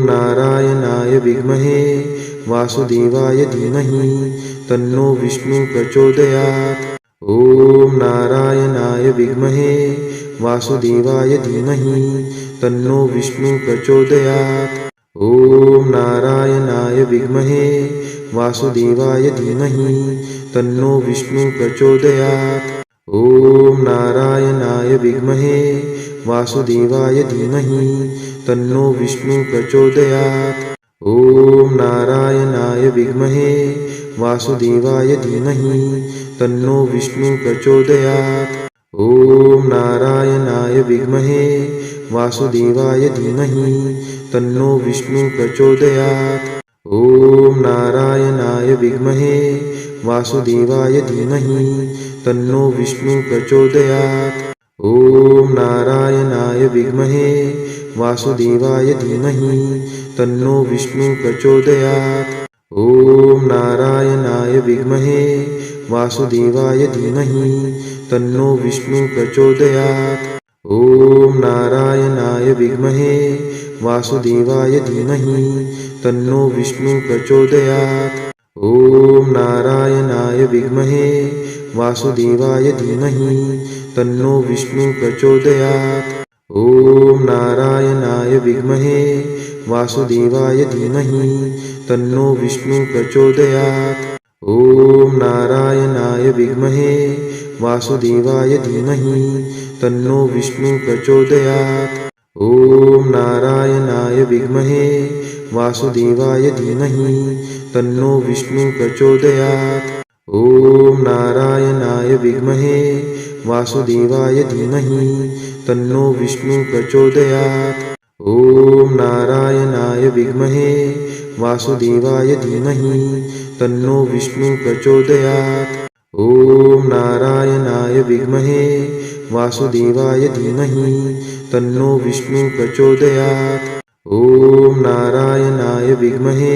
नारायणाय विद्महे वासुदेवाय धीमहि तन्नो विष्णु प्रचोदयात्। ॐ नारायणाय विद्महे वासुदेवाय धीमहि तन्नो विष्णु प्रचोदयात्। ॐ नारायणाय विद्महे वासुदेवाय धीमहि तन्नो विष्णु प्रचोदयात्। ॐ नारायणाय विद्महे वासुदेवाय धीमहि तन्नो विष्णु प्रचोदयात्। ॐ नारायणाय विद्महे वासुदेवाय धीमहि तन्नो विष्णु प्रचोदयात्। ॐ नारायणाय विद्महे वासुदेवाय धीमहि तन्नो विष्णु प्रचोदयात्। ॐ नारायणाय विद्महे वासुदेवाय धीमहि तन्नो विष्णु प्रचोदयात्। ॐ नारायणाय विद्महे वासुदेवाय धीमहि तन्नो विष्णु प्रचोदयात्। ॐ नारायणाय विद्महे वासुदेवाय धीमहि तन्नो विष्णु प्रचोदयात्। ॐ नारायणाय विद्महे वासुदेवाय धीमहि तन्नो विष्णु प्रचोदयात्। ॐ नारायणाय विद्महे वासुदेवाय धीमहि तन्नो विष्णु प्रचोदयात्। ॐ नारायणाय विद्महे वासुदेवाय धीमहि तन्नो विष्णु प्रचोदयात्। ॐ नारायणाय विद्महे वासुदेवाय धीमहि तन्नो विष्णु प्रचोदयात्। ॐ नारायणाय विद्महे वासुदेवाय धीमहि तन्नो विष्णु प्रचोदयात्। ॐ नारायणाय विद्महे वासुदेवाय धीमहि तन्नो विष्णु प्रचोदयात्। ॐ नारायणाय विद्महे वासुदेवाय धीमहि तन्नो विष्णु प्रचोदयात्। ॐ नारायणाय विद्महे वासुदेवाय धीमहि तन्नो विष्णु प्रचोदयात्। ॐ नारायणाय विद्महे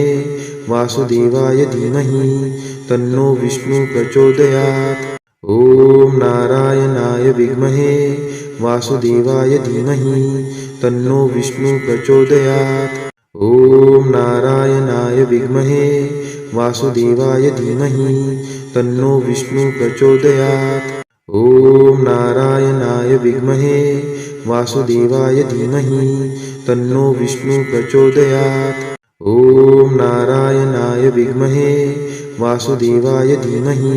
वासुदेवाय धीमहि तन्नो विष्णु प्रचोदयात्। ॐ नारायणाय विद्महे वासुदेवाय धीमहि तन्नो विष्णु प्रचोदयात्। ॐ नारायणाय विद्महे वासुदेवाय धीमहि तन्नो विष्णु प्रचोदयात्। ॐ नारायणाय विद्महे वासुदेवाय धीमहि तन्नो विष्णु प्रचोदयात्। ॐ नारायणाय विद्महे वासुदेवाय धीमहि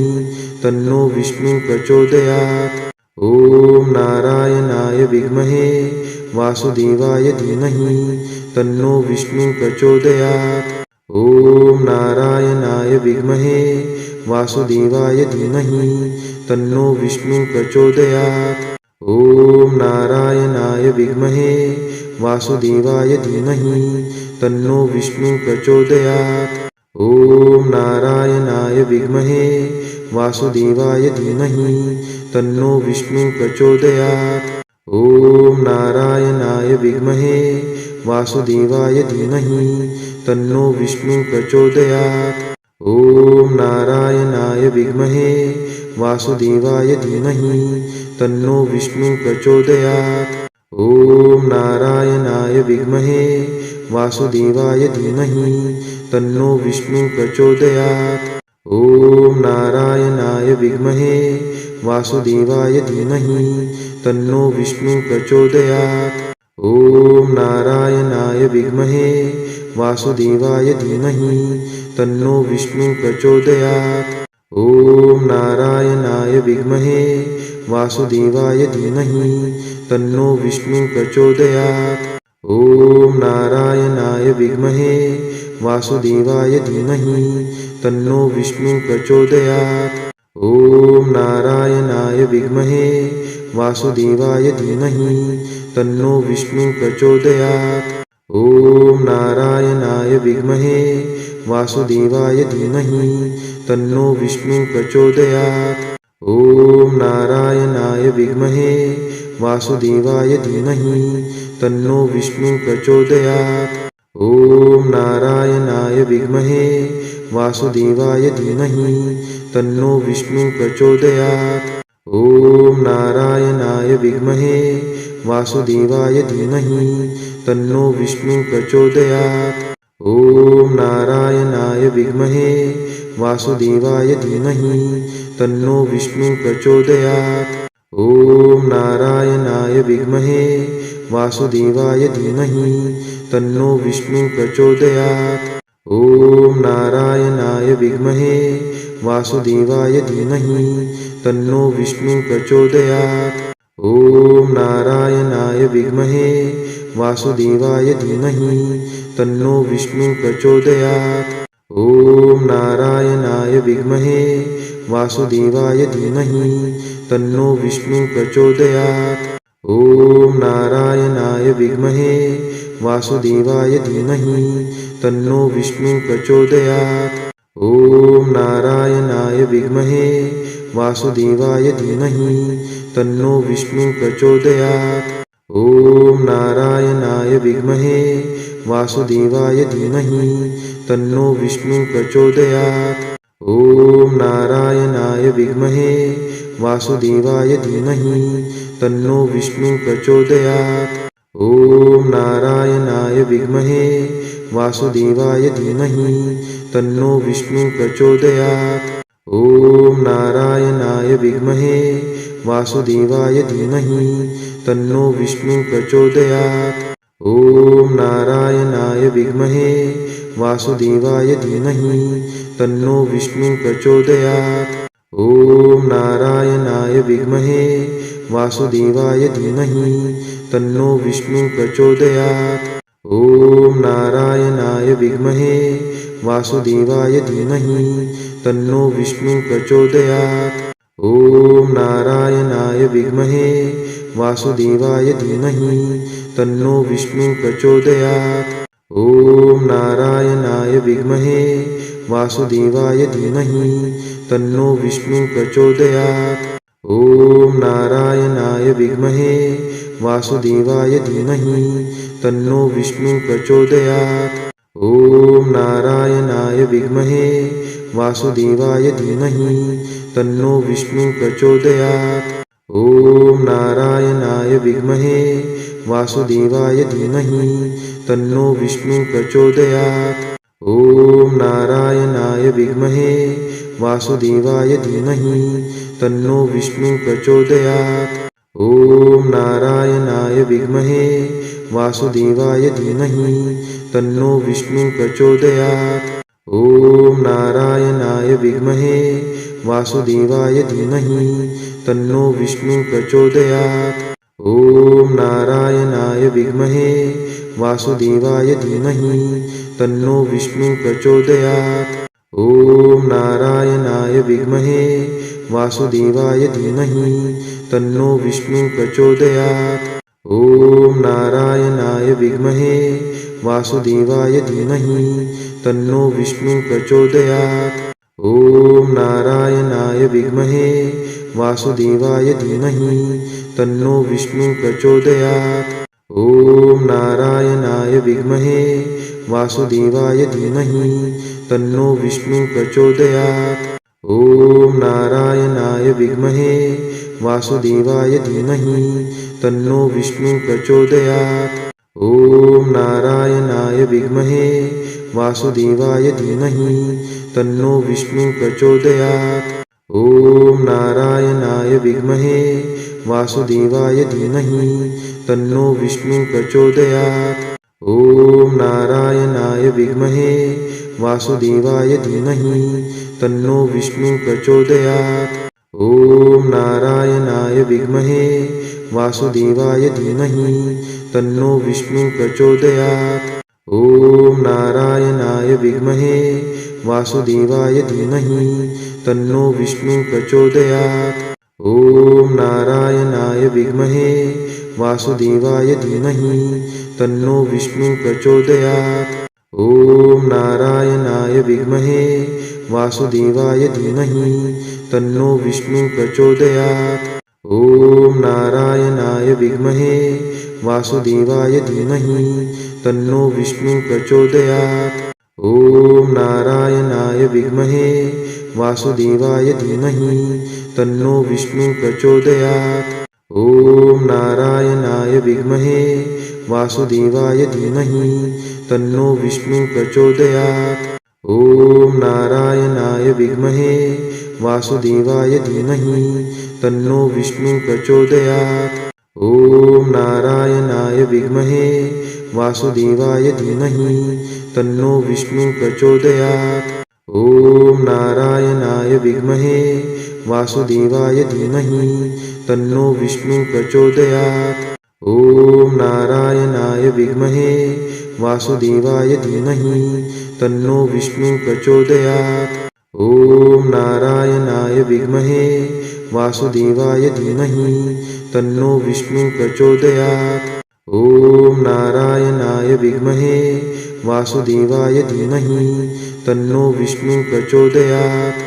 तन्नो विष्णु प्रचोदयात्। ॐ नारायणाय विद्महे वासुदेवाय धीमहि तन्नो विष्णु प्रचोदयात्। ॐ नारायणाय विद्महे वासुदेवाय धीमहि तन्नो विष्णु प्रचोदयात्। ॐ नारायणाय विद्महे वासुदेवाय धीमहि तन्नो विष्णु प्रचोदयात्। ॐ नारायणाय विद्महे वासुदेवाय धीमहि तन्नो विष्णु प्रचोदयात्। ॐ नारायणाय विद्महे वासुदेवाय धीमहि तन्नो विष्णु प्रचोदयात्। ॐ नारायणाय विद्महे वासुदेवाय धीमहि तन्नो विष्णु प्रचोदयात्। ॐ नारायणाय विद्महे वासुदेवाय धीमहि तन्नो विष्णु प्रचोदयात्। ॐ नारायणाय विद्महे वासुदेवाय धीमहि तन्नो विष्णु प्रचोदयात्। ॐ नारायणाय विद्महे वासुदेवाय धीमहि तन्नो विष्णु प्रचोदयात्। ॐ नारायणाय विद्महे वासुदेवाय धीमहि तन्नो विष्णु प्रचोदयात्। ॐ नारायणाय विद्महे वासुदेवाय धीमहि तन्नो विष्णु प्रचोदयात्। ॐ नारायणाय विद्महे वासुदेवाय धीमहि तन्नो विष्णु प्रचोदयात्। ॐ नारायणाय विद्महे वासुदेवाय धीमहि तन्नो विष्णु प्रचोदयात्। ॐ नारायणाय विद्महे वासुदेवाय धीमहि तन्नो विष्णु प्रचोदयात्। ॐ नारायणाय विद्महे वासुदेवाय धीमहि तन्नो विष्णु प्रचोदयात्। ॐ नारायणाय विद्महे वासुदेवाय धीमहि तन्नो विष्णु प्रचोदयात्। ॐ नारायणाय विद्महे वासुदेवाय धीमहि तन्नो विष्णु प्रचोदयात्। ॐ नारायणाय विद्महे वासुदेवाय धीमहि तन्नो विष्णु प्रचोदयात्। ॐ नारायणाय विद्महे वासुदेवाय धीमहि तन्नो विष्णु प्रचोदयात्। ॐ नारायणाय विद्महे वासुदेवाय धीमहि तन्नो विष्णु प्रचोदयात्। ॐ नारायणाय विद्महे वासुदेवाय धीमहि तन्नो विष्णु प्रचोदयात्। ॐ नारायणाय विद्महे वासुदेवाय धीमहि तन्नो विष्णु प्रचोदयात्। ॐ नारायणाय विद्महे वासुदेवाय धीमहि तन्नो विष्णु प्रचोदयात्। ॐ नारायणाय विद्महे वासुदेवाय धीमहि तन्नो विष्णु प्रचोदयात्। ॐ नारायणाय विद्महे वासुदेवाय धीमहि तन्नो विष्णु प्रचोदयात्। ॐ नारायणाय विद्महे वासुदेवाय धीमहि तन्नो विष्णु प्रचोदयात्। ॐ नारायणाय विद्महे वासुदेवाय धीमहि तन्नो विष्णु प्रचोदयात्। ॐ नारायणाय विद्महे वासुदेवाय धीमहि तन्नो विष्णु प्रचोदयात्। ॐ नारायणाय विद्महे वासुदेवाय धीमहि तन्नो विष्णु प्रचोदयात्। ॐ नारायणाय विद्महे वासुदेवाय धीमहि तन्नो विष्णु प्रचोदयात्। ॐ नारायणाय विद्महे वासुदेवाय धीमहि तन्नो विष्णु प्रचोदयात्। ॐ नारायणाय विद्महे वासुदेवाय धीमहि तन्नो विष्णु प्रचोदयात्। ॐ नारायणाय विद्महे वासुदेवाय धीमहि तन्नो विष्णु प्रचोदयात्। ॐ नारायणाय विद्महे वासुदेवाय धीमहि तन्नो विष्णु प्रचोदयात्। ॐ नारायणाय विद्महे वासुदेवाय धीमहि तन्नो विष्णु प्रचोदयात्। ॐ नारायणाय विद्महे वासुदेवाय धीमहि तन्नो विष्णु प्रचोदयात्। ॐ नारायणाय विद्महे वासुदेवाय धीमहि तन्नो विष्णु प्रचोदयात्। ॐ नारायणाय विद्महे वासुदेवाय धीमहि तन्नो विष्णु प्रचोदयात्। ॐ नारायणाय विद्महे वासुदेवाय धीमहि तन्नो विष्णु प्रचोदयात्। ॐ नारायणाय विद्महे वासुदेवाय धीमहि तन्नो विष्णु प्रचोदयात्। ॐ नारायणाय विद्महे वासुदेवाय धीमहि तन्नो विष्णु प्रचोदयात्। ॐ नारायणाय विद्महे वासुदेवाय धीमहि तन्नो विष्णु प्रचोदयात्। ॐ नारायणाय विद्महे वासुदेवाय धीमहि तन्नो विष्णु प्रचोदयात्। ॐ नारायणाय विद्महे वासुदेवाय धीमहि तन्नो विष्णु प्रचोदयात्। ॐ नारायणाय विद्महे वासुदेवाय धीमहि तन्नो विष्णु प्रचोदयात्। ॐ नारायणाय विद्महे वासुदेवाय धीमहि तन्नो विष्णु प्रचोदयात्। ॐ नारायणाय विद्महे वासुदेवाय धीमहि तन्नो विष्णु प्रचोदयात्। ॐ नारायणाय विद्महे वासुदेवाय धीमहि तन्नो विष्णु प्रचोदयात्। ॐ नारायणाय विद्महे वासुदेवाय धीमहि तन्नो विष्णु प्रचोदयात्। ॐ नारायणाय विद्महे वासुदेवाय धीमहि तन्नो विष्णु प्रचोदयात्। ॐ नारायणाय विद्महे वासुदेवाय धीमहि तन्नो विष्णु प्रचोदयात्। ॐ नारायणाय विद्महे वासुदेवाय धीमहि तन्नो विष्णु प्रचोदयात्। ॐ नारायणाय विद्महे वासुदेवाय धीमहि तन्नो विष्णु प्रचोदयात्। ॐ नारायणाय विद्महे वासुदेवाय धीमहि तन्नो विष्णु प्रचोदयात्। ॐ नारायणाय विद्महे वासुदेवाय धीमहि तन्नो विष्णु प्रचोदयात्। ॐ नारायणाय विद्महे वासुदेवाय धीमहि तन्नो विष्णु प्रचोदयात्। ॐ नारायणाय विद्महे वासुदेवाय धीमहि तन्नो विष्णु प्रचोदयात्। ॐ नारायणाय विद्महे वासुदेवाय धीमहि तन्नो विष्णु प्रचोदयात्। ॐ नारायणाय विद्महे वासुदेवाय धीमहि तन्नो विष्णु प्रचोदयात्। ॐ नारायणाय विद्महे वासुदेवाय धीमहि तन्नो विष्णु प्रचोदयात्।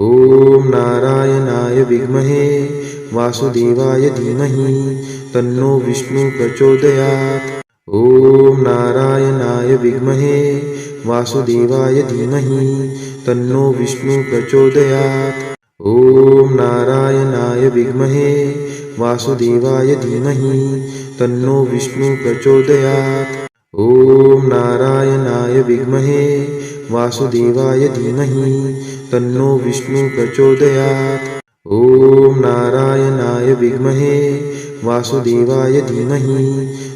ॐ नारायणाय विद्महे वासुदेवाय धीमहि तन्नो विष्णु प्रचोदयात्। ॐ नारायणाय विद्महे वासुदेवाय धीमहि तन्नो विष्णु प्रचोदयात्। ॐ नारायणाय विद्महे वासुदेवाय धीमहि तन्नो विष्णु प्रचोदयात्। ॐ नारायणाय विद्महे वासुदेवाय धीमहि तन्नो विष्णु प्रचोदयात्। ॐ नारायणाय विद्महे वासुदेवाय धीमहि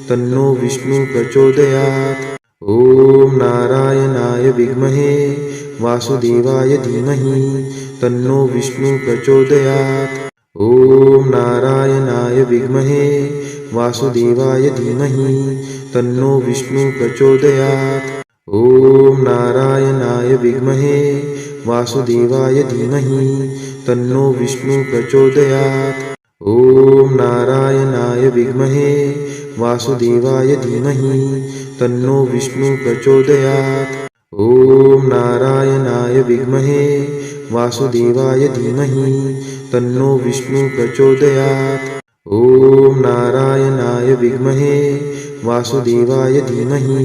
तन्नो विष्णु प्रचोदयात्। ॐ नारायणाय विद्महे वासुदेवाय धीमहि तन्नो विष्णु प्रचोदयात्। ॐ नारायणाय विद्महे वासुदेवाय धीमहि तन्नो विष्णु प्रचोदयात्। ॐ नारायणाय विद्महे वासुदेवाय धीमहि तन्नो विष्णु प्रचोदयात्। ॐ नारायणाय विद्महे वासुदेवाय धीमहि तन्नो विष्णु प्रचोदयात्। ॐ नारायणाय विद्महे वासुदेवाय धीमहि तन्नो विष्णु प्रचोदयात्। ॐ नारायणाय विद्महे वासुदेवाय धीमहि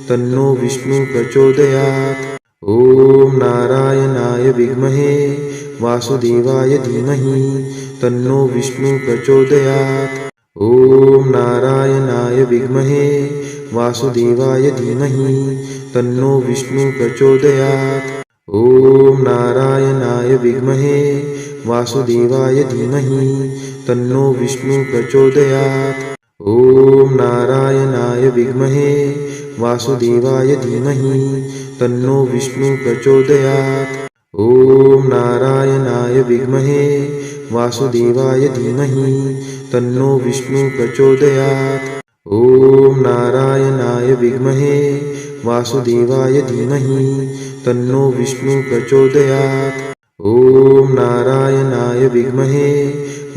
तन्नो विष्णु प्रचोदयात्। ॐ नारायणाय विद्महे वासुदेवाय धीमहि तन्नो विष्णु प्रचोदयात्। ॐ नारायणाय विद्महे वासुदेवाय धीमहि तन्नो विष्णु प्रचोदयात्। ॐ नारायणाय विद्महे वासुदेवाय धीमहि तन्नो विष्णु प्रचोदयात्। ॐ नारायणाय विद्महे वासुदेवाय धीमहि तन्नो विष्णु प्रचोदयात्। ॐ नारायणाय विद्महे वासुदेवाय धीमहि तन्नो विष्णु प्रचोदयात्। ॐ नारायणाय विद्महे वासुदेवाय धीमहि तन्नो विष्णु प्रचोदयात्। ॐ नारायणाय विद्महे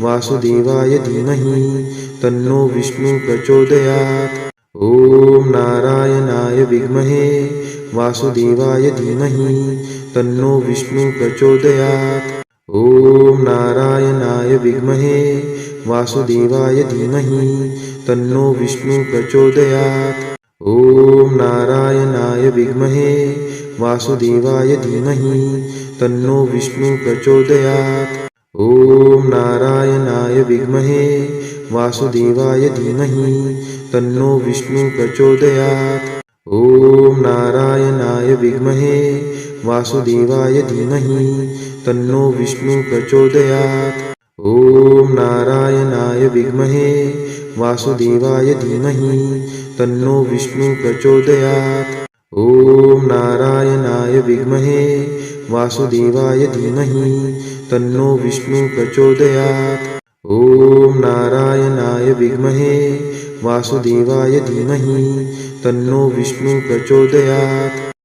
वासुदेवाय धीमहि तन्नो विष्णु प्रचोदयात्। ॐ नारायणाय विद्महे वासुदेवाय धीमहि तन्नो विष्णु प्रचोदयात्। ॐ नारायणाय विद्महे वासुदेवाय धीमहि तन्नो विष्णु प्रचोदयात्। ॐ नारायणाय विद्महे वासुदेवाय धीमहि तन्नो विष्णु प्रचोदयात्। ॐ नारायणाय विद्महे वासुदेवाय धीमहि तन्नो विष्णु प्रचोदयात्। ॐ नारायणाय विद्महे वासुदेवाय धीमहि तन्नो विष्णु प्रचोदयात्। ॐ नारायणाय विद्महे वासुदेवाय धीमहि तन्नो विष्णु प्रचोदयात्। ॐ नारायणाय विद्महे वासुदेवाय धीमहि तन्नो विष्णु प्रचोदयात्। ॐ नारायणाय विद्महे वासुदेवाय धीमहि तन्नो विष्णु प्रचोदयात्।